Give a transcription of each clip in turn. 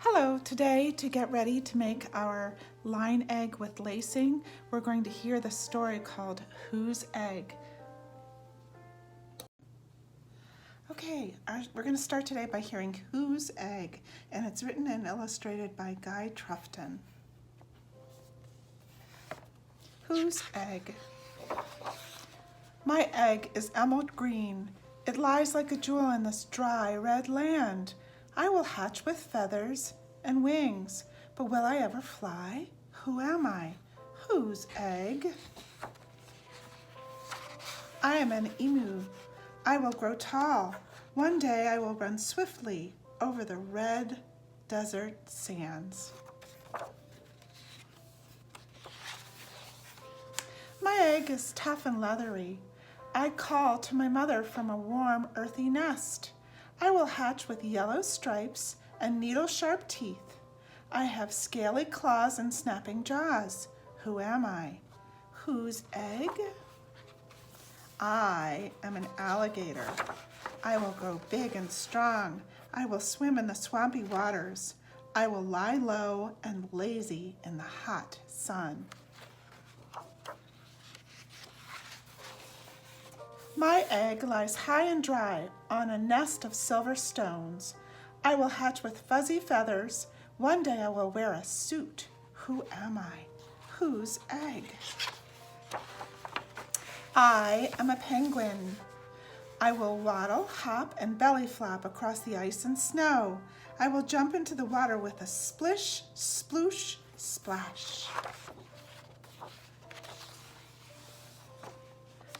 Hello, today to get ready to make our line egg with lacing, we're going to hear the story called Whose Egg? Okay, we're going to start today by hearing Whose Egg, and it's written and illustrated by Guy Troughton. Whose Egg? My egg is emerald green. It lies like a jewel in this dry, red land. I will hatch with feathers and wings, but will I ever fly? Who am I? Whose egg? I am an emu. I will grow tall. One day I will run swiftly over the red desert sands. My egg is tough and leathery. I call to my mother from a warm, earthy nest. I will hatch with yellow stripes and needle-sharp teeth. I have scaly claws and snapping jaws. Who am I? Whose egg? I am an alligator. I will grow big and strong. I will swim in the swampy waters. I will lie low and lazy in the hot sun. My egg lies high and dry on a nest of silver stones. I will hatch with fuzzy feathers. One day I will wear a suit. Who am I? Whose egg? I am a penguin. I will waddle, hop, and belly flop across the ice and snow. I will jump into the water with a splish, sploosh, splash.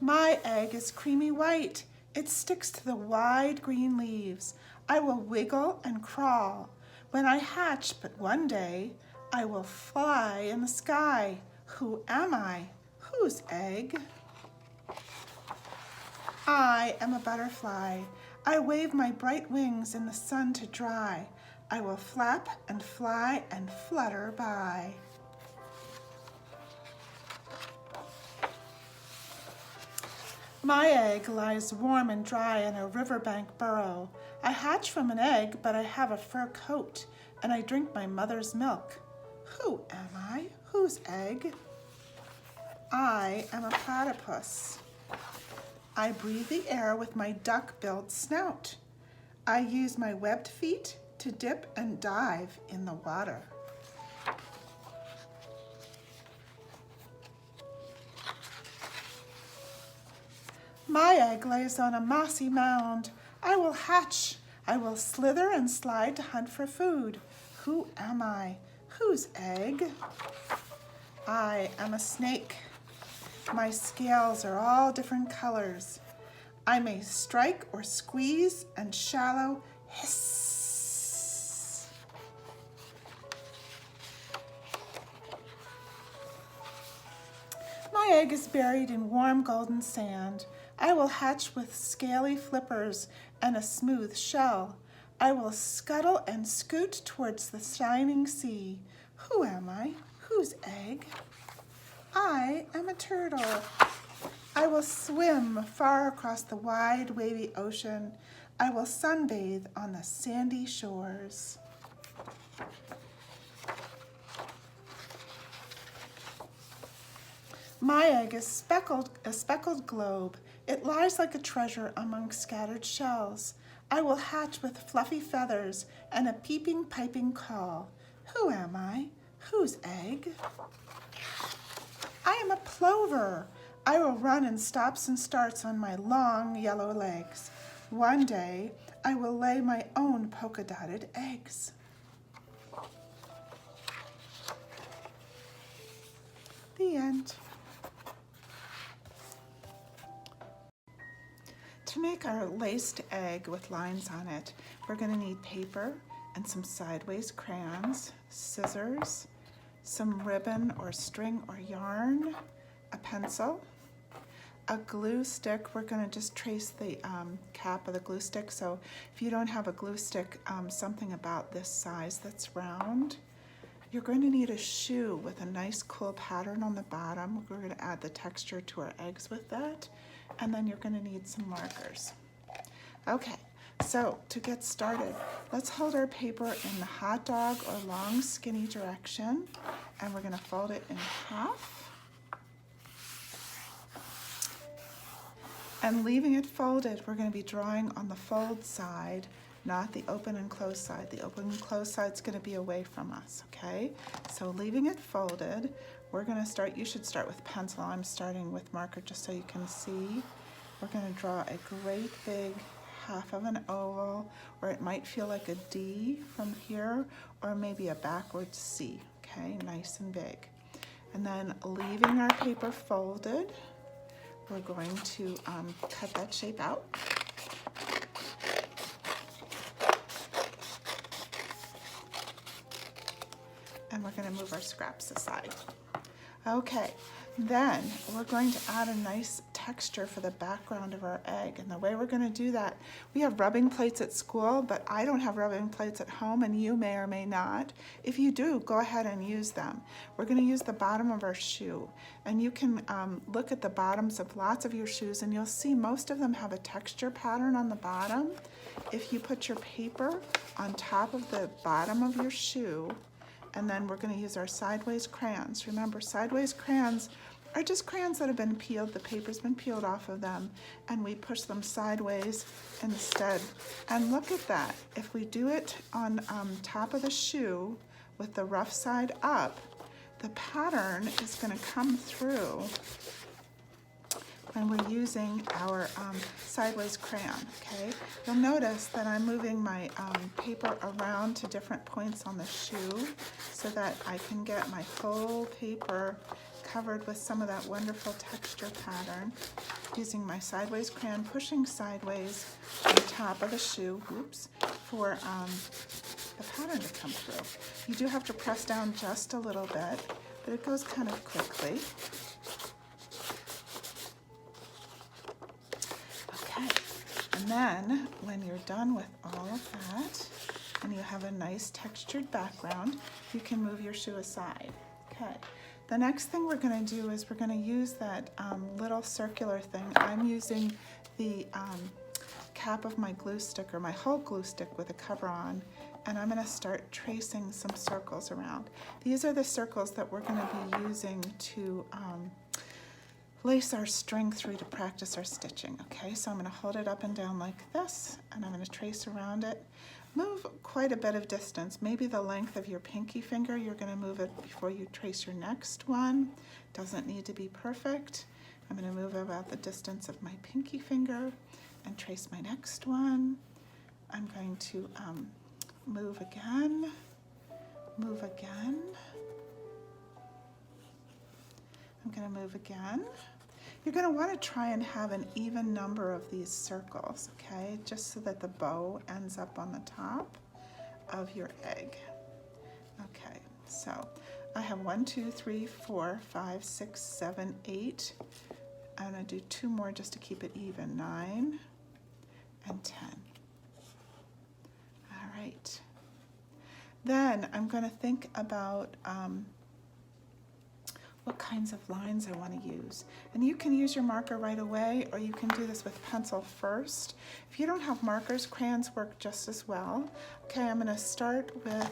My egg is creamy white. It sticks to the wide green leaves. I will wiggle and crawl. When I hatch, but one day, I will fly in the sky. Who am I? Whose egg? I am a butterfly. I wave my bright wings in the sun to dry. I will flap and fly and flutter by. My egg lies warm and dry in a riverbank burrow. I hatch from an egg, but I have a fur coat, and I drink my mother's milk. Who am I? Whose egg? I am a platypus. I breathe the air with my duck-billed snout. I use my webbed feet to dip and dive in the water. My egg lays on a mossy mound. I will hatch. I will slither and slide to hunt for food. Who am I? Whose egg? I am a snake. My scales are all different colors. I may strike or squeeze and shallow hiss. My egg is buried in warm golden sand. I will hatch with scaly flippers and a smooth shell. I will scuttle and scoot towards the shining sea. Who am I? Whose egg? I am a turtle. I will swim far across the wide, wavy ocean. I will sunbathe on the sandy shores. My egg is a speckled globe. It lies like a treasure among scattered shells. I will hatch with fluffy feathers and a peeping, piping call. Who am I? Whose egg? I am a plover. I will run in stops and starts on my long yellow legs. One day, I will lay my own polka-dotted eggs. The end. To make our laced egg with lines on it, we're going to need paper and some sideways crayons, scissors, some ribbon or string or yarn, a pencil, a glue stick. We're going to just trace the cap of the glue stick. So if you don't have a glue stick, something about this size that's round. You're going to need a shoe with a nice cool pattern on the bottom. We're going to add the texture to our eggs with that. And then you're going to need some markers. Okay, So to get started, let's hold our paper in the hot dog or long skinny direction, and we're going to fold it in half. And leaving it folded, we're going to be drawing on the fold side, not the open and closed side. The open and closed side is going to be away from us, okay? So leaving it folded, we're going to start, you should start with pencil. I'm starting with marker just so you can see. We're going to draw a great big half of an oval, or it might feel like a D from here, or maybe a backwards C, okay? Nice and big. And then leaving our paper folded, we're going to cut that shape out. And we're going to move our scraps aside. Okay, then we're going to add a nice texture for the background of our egg. And the way we're going to do that, we have rubbing plates at school, but I don't have rubbing plates at home, and you may or may not. If you do, go ahead and use them. We're going to use the bottom of our shoe, and you can look at the bottoms of lots of your shoes, and you'll see most of them have a texture pattern on the bottom. If you put your paper on top of the bottom of your shoe, and then we're going to use our sideways crayons. Remember, sideways crayons are just crayons that have been peeled. The paper's been peeled off of them, and we push them sideways instead. And look at that. If we do it on top of the shoe with the rough side up, the pattern is going to come through when we're using our sideways crayon, okay? You'll notice that I'm moving my paper around to different points on the shoe so that I can get my whole paper covered with some of that wonderful texture pattern, using my sideways crayon, pushing sideways on top of the shoe, oops, for the pattern to come through. You do have to press down just a little bit, but it goes kind of quickly. And then, when you're done with all of that, and you have a nice textured background, you can move your shoe aside. Okay. The next thing we're going to do is we're going to use that little circular thing. I'm using the cap of my glue stick, or my whole glue stick with a cover on, and I'm going to start tracing some circles around. These are the circles that we're going to be using to lace our string through to practice our stitching, okay? So I'm going to hold it up and down like this, and I'm going to trace around it. Move quite a bit of distance, maybe the length of your pinky finger. You're going to move it before you trace your next one. Doesn't need to be perfect. I'm going to move about the distance of my pinky finger and trace my next one. I'm going to move again, move again. I'm going to move again. You're going to want to try and have an even number of these circles, okay? Just so that the bow ends up on the top of your egg. Okay, so I have 1, 2, 3, 4, 5, 6, 7, 8. I'm going to do 2 more just to keep it even, 9 and 10. All right. Then I'm going to think about what kinds of lines I want to use. And you can use your marker right away, or you can do this with pencil first. If you don't have markers, crayons work just as well. Okay, I'm going to start with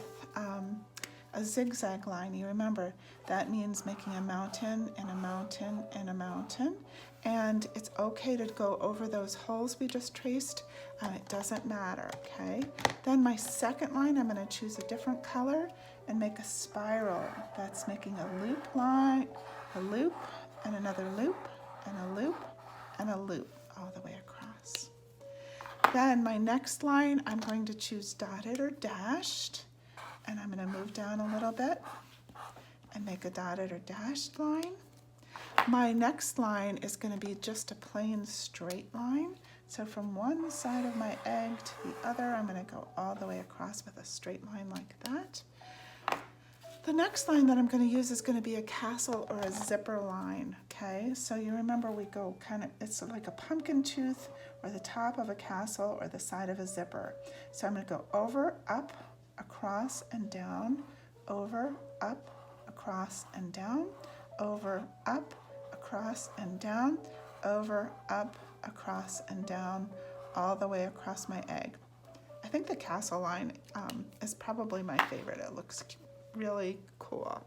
a zigzag line. You remember, that means making a mountain and a mountain and a mountain. And it's okay to go over those holes we just traced. It doesn't matter, okay? Then my second line, I'm going to choose a different color and make a spiral. That's making a loop line, a loop, and another loop, and a loop, and a loop all the way across. Then my next line, I'm going to choose dotted or dashed, and I'm going to move down a little bit and make a dotted or dashed line. My next line is going to be just a plain straight line. So from one side of my egg to the other, I'm going to go all the way across with a straight line like that. The next line that I'm going to use is going to be a castle or a zipper line, okay? So you remember we go kind of, it's like a pumpkin tooth or the top of a castle or the side of a zipper. So I'm going to go over, up, across, and down, over, up, across, and down, over, up, across, and down, over, up, across, and down, all the way across my egg. I think the castle line is probably my favorite. It looks really cool.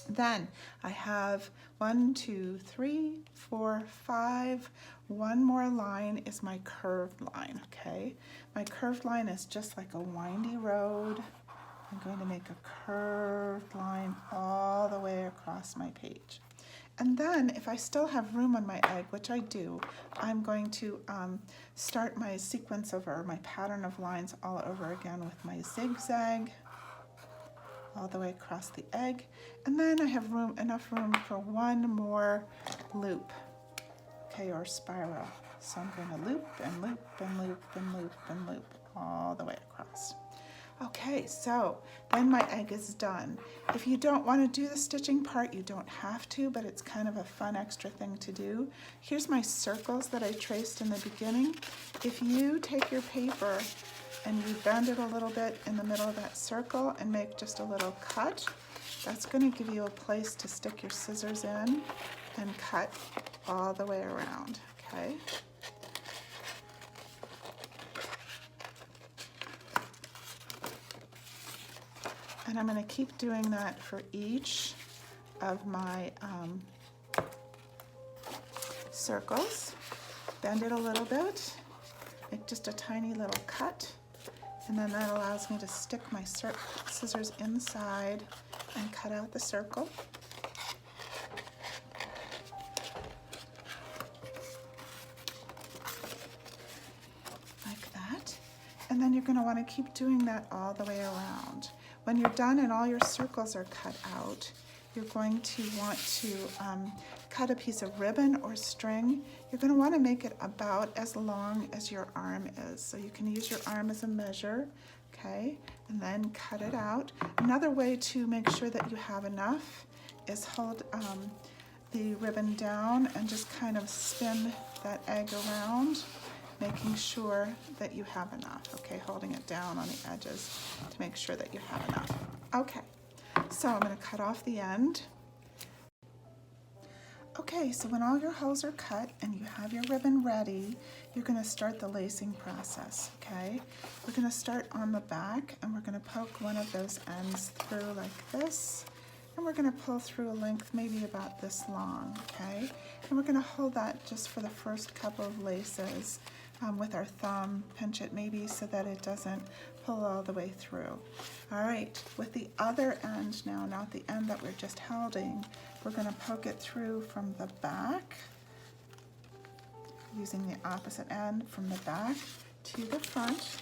Then I have 1, 2, 3, 4, 5. One more line is my curved line, okay? My curved line is just like a windy road. I'm going to make a curved line all the way across my page. And then if I still have room on my egg, which I do, I'm going to start my sequence over, my pattern of lines all over again with my zigzag all the way across the egg. And then I have enough room for one more loop, okay, or spiral. So I'm going to loop and loop and loop and loop and loop all the way across. Okay, so then my egg is done. If you don't want to do the stitching part, you don't have to, but it's kind of a fun extra thing to do. Here's my circles that I traced in the beginning. If you take your paper and you bend it a little bit in the middle of that circle and make just a little cut, that's going to give you a place to stick your scissors in and cut all the way around, okay? And I'm going to keep doing that for each of my circles. Bend it a little bit, make just a tiny little cut, and then that allows me to stick my scissors inside and cut out the circle. Like that. And then you're going to want to keep doing that all the way around. When you're done and all your circles are cut out, you're going to want to cut a piece of ribbon or string. You're going to want to make it about as long as your arm is. So you can use your arm as a measure, okay, and then cut it out. Another way to make sure that you have enough is hold the ribbon down and just kind of spin that egg around, making sure that you have enough, okay, holding it down on the edges to make sure that you have enough. Okay, so I'm going to cut off the end. Okay, so when all your holes are cut and you have your ribbon ready, you're going to start the lacing process, okay? We're going to start on the back and we're going to poke one of those ends through like this, and we're going to pull through a length maybe about this long, okay? And we're going to hold that just for the first couple of laces with our thumb, pinch it maybe so that it doesn't pull all the way through. All right, with the other end now, not the end that we're just holding, we're going to poke it through from the back, using the opposite end from the back to the front,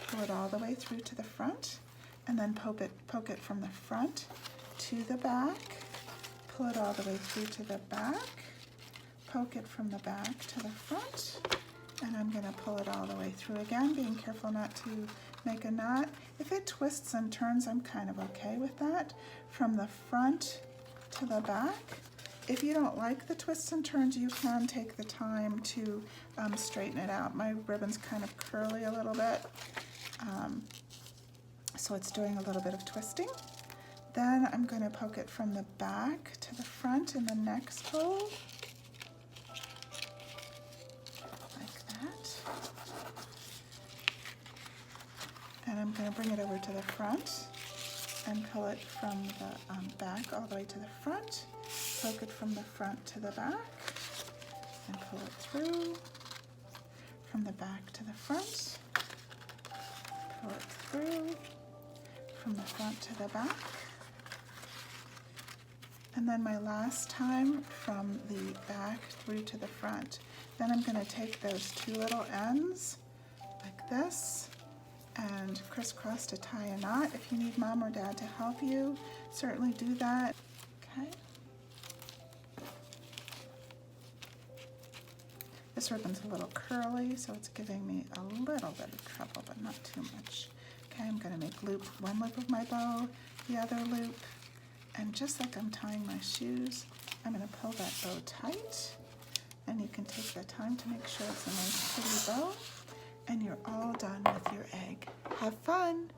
pull it all the way through to the front, and then poke it from the front to the back, pull it all the way through to the back, poke it from the back to the front, and I'm going to pull it all the way through again, being careful not to make a knot. If it twists and turns, I'm kind of okay with that. From the front to the back. If you don't like the twists and turns, you can take the time to straighten it out. My ribbon's kind of curly a little bit, so it's doing a little bit of twisting. Then I'm going to poke it from the back to the front in the next hole. And I'm going to bring it over to the front and pull it from the back all the way to the front, poke it from the front to the back, and pull it through, from the back to the front, pull it through, from the front to the back, and then my last time from the back through to the front. Then I'm going to take those two little ends like this and crisscross to tie a knot. If you need mom or dad to help you, certainly do that. Okay. This ribbon's a little curly, so it's giving me a little bit of trouble, but not too much. Okay, I'm going to make one loop of my bow, the other loop, and just like I'm tying my shoes, I'm going to pull that bow tight, and you can take the time to make sure it's a nice pretty bow. And you're all done with your egg. Have fun!